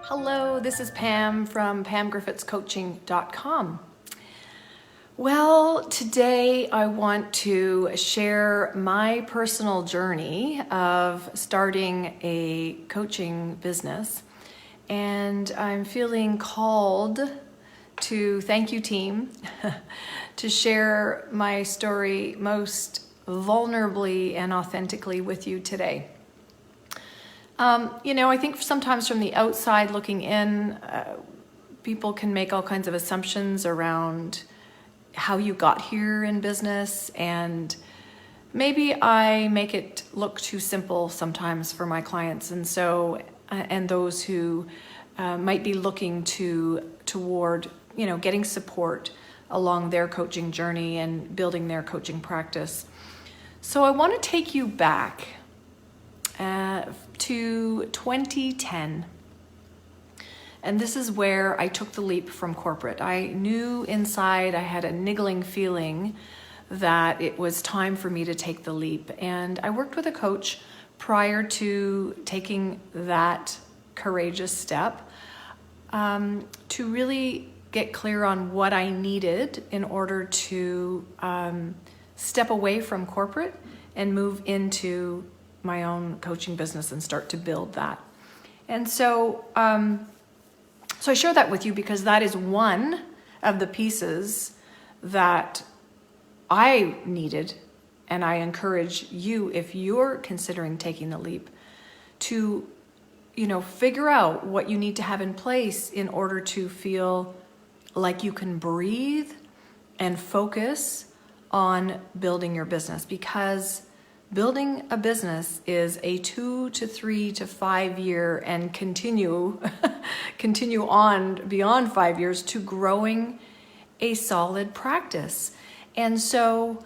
Hello, this is Pam from pamgriffithscoaching.com. Well, today I want to share my personal journey of starting a coaching business. And I'm feeling called to, thank you team, to share my story most vulnerably and authentically with you today. I think sometimes from the outside looking in, people can make all kinds of assumptions around how you got here in business, and maybe I make it look too simple sometimes for my clients, and so and those who might be looking toward getting support along their coaching journey and building their coaching practice. So I want to take you back to 2010. And this is where I took the leap from corporate. I knew inside, I had a niggling feeling that it was time for me to take the leap. And I worked with a coach prior to taking that courageous step to really get clear on what I needed in order to step away from corporate and move into my own coaching business and start to build that. And so I share that with you because that is one of the pieces that I needed, and I encourage you, if you're considering taking the leap, to figure out what you need to have in place in order to feel like you can breathe and focus on building your business, because building a business is a 2 to 3 to 5 year and continue on beyond 5 years to growing a solid practice. And so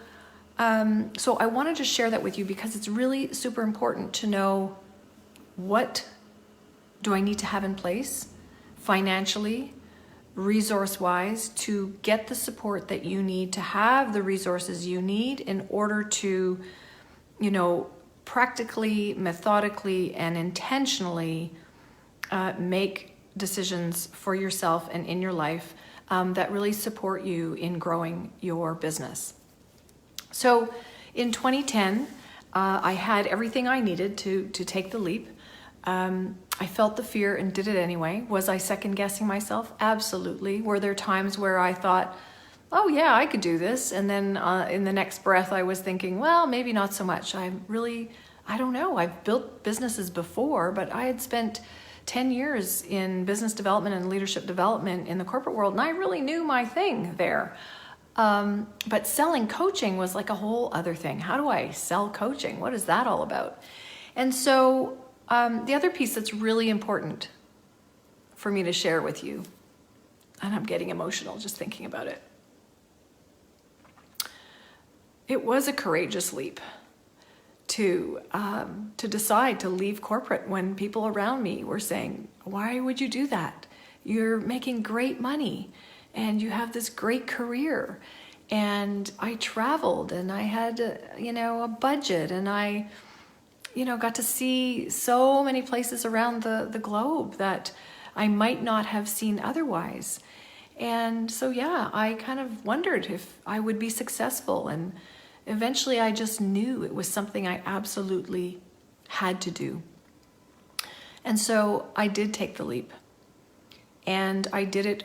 I wanted to share that with you because it's really super important to know, what do I need to have in place financially, resource-wise, to get the support that you need, to have the resources you need in order to practically, methodically, and intentionally make decisions for yourself and in your life that really support you in growing your business. So in 2010, I had everything I needed to take the leap. I felt the fear and did it anyway. Was I second guessing myself? Absolutely. Were there times where I thought, oh yeah, I could do this, and then in the next breath I was thinking, well, maybe not so much. I don't know. I've built businesses before, but I had spent 10 years in business development and leadership development in the corporate world, and I really knew my thing there. But selling coaching was like a whole other thing. How do I sell coaching? What is that all about? And so the other piece that's really important for me to share with you, and I'm getting emotional just thinking about it, it was a courageous leap to decide to leave corporate when people around me were saying, why would you do that? You're making great money and you have this great career. And I traveled and I had, a budget, and I, got to see so many places around the globe that I might not have seen otherwise. And so, I kind of wondered if I would be successful, and eventually I just knew it was something I absolutely had to do. And so I did take the leap, and I did it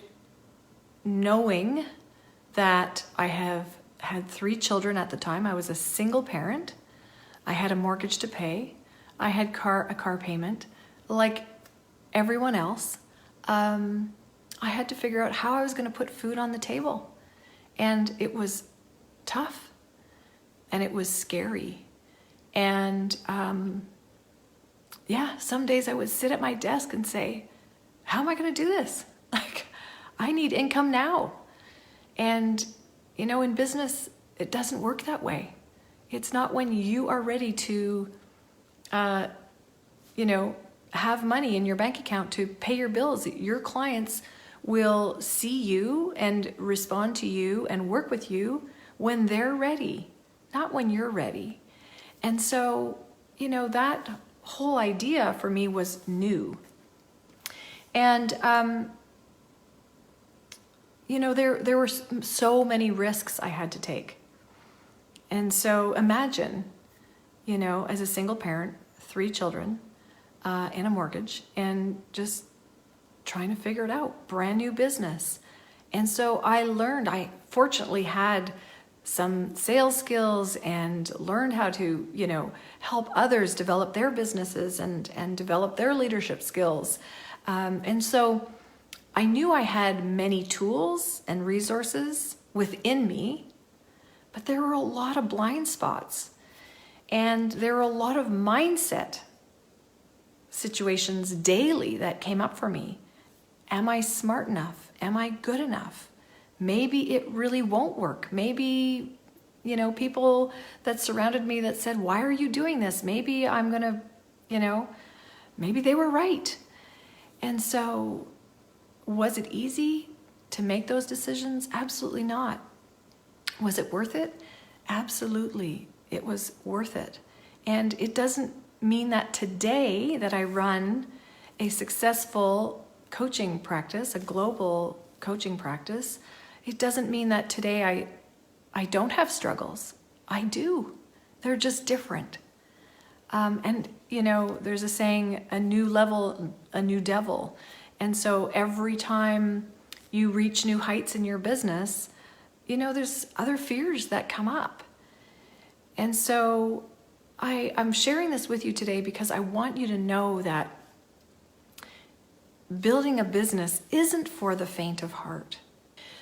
knowing that I have had 3 children at the time. I was a single parent. I had a mortgage to pay. I had a car payment. Like everyone else, I had to figure out how I was going to put food on the table. And it was tough. And it was scary. And some days I would sit at my desk and say, how am I going to do this? Like, I need income now. And, in business, it doesn't work that way. It's not when you are ready to, have money in your bank account to pay your bills. Your clients will see you and respond to you and work with you when they're ready, not when you're ready. And so, that whole idea for me was new. And, there were so many risks I had to take. And so imagine, as a single parent, 3 children, and a mortgage, and just trying to figure it out, brand new business. And so I fortunately had some sales skills and learned how to, help others develop their businesses and develop their leadership skills. And so I knew I had many tools and resources within me, but there were a lot of blind spots. And there were a lot of mindset situations daily that came up for me. Am I smart enough? Am I good enough? Maybe it really won't work. Maybe, people that surrounded me that said, why are you doing this? Maybe I'm going to, maybe they were right. And so was it easy to make those decisions? Absolutely not. Was it worth it? Absolutely. It was worth it. And it doesn't mean that today that I run a successful coaching practice, a global coaching practice, it doesn't mean that today I don't have struggles. I do. They're just different. And there's a saying, a new level, a new devil. And so every time you reach new heights in your business, there's other fears that come up. And so I'm sharing this with you today because I want you to know that building a business isn't for the faint of heart.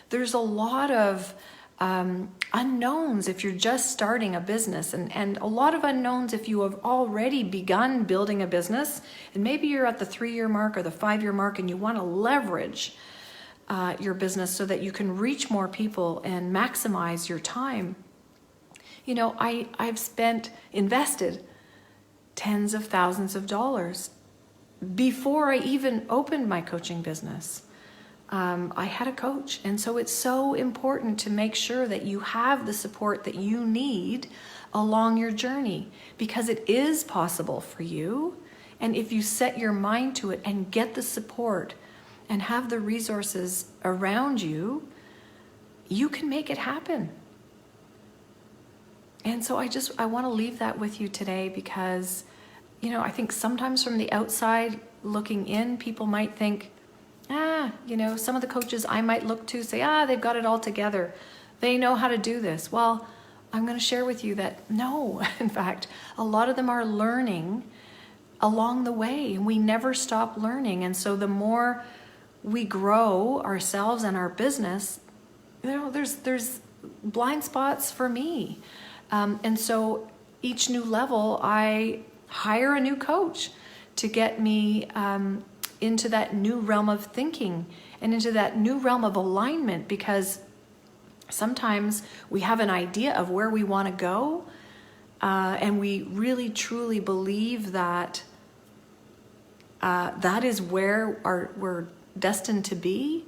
There's a lot of unknowns if you're just starting a business, and a lot of unknowns if you have already begun building a business, and maybe you're at the 3-year mark or the 5-year mark and you want to leverage your business so that you can reach more people and maximize your time. I've invested tens of thousands of dollars before I even opened my coaching business. I had a coach, and so it's so important to make sure that you have the support that you need along your journey, because it is possible for you. And if you set your mind to it and get the support and have the resources around you, you can make it happen. And so I want to leave that with you today because, I think sometimes from the outside looking in, people might think, some of the coaches I might look to say, they've got it all together. They know how to do this. Well, I'm going to share with you that no, in fact, a lot of them are learning along the way, and we never stop learning. And so the more we grow ourselves and our business, there's blind spots for me. And so each new level, I hire a new coach to get me into that new realm of thinking and into that new realm of alignment, because sometimes we have an idea of where we want to go, and we really truly believe that that is where we're destined to be.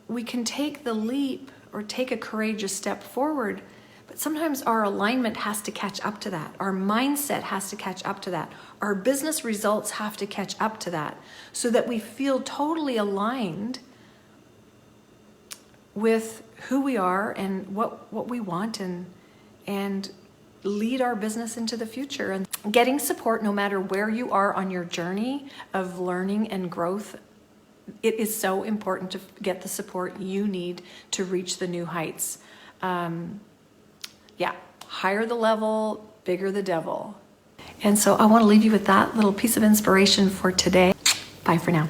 We can take the leap or take a courageous step forward, but sometimes our alignment has to catch up to that. Our mindset has to catch up to that. Our business results have to catch up to that, so that we feel totally aligned with who we are and what we want, and lead our business into the future. And getting support, no matter where you are on your journey of learning and growth, it is so important to get the support you need to reach the new heights. Higher the level, bigger the devil. And so I want to leave you with that little piece of inspiration for today. Bye for now.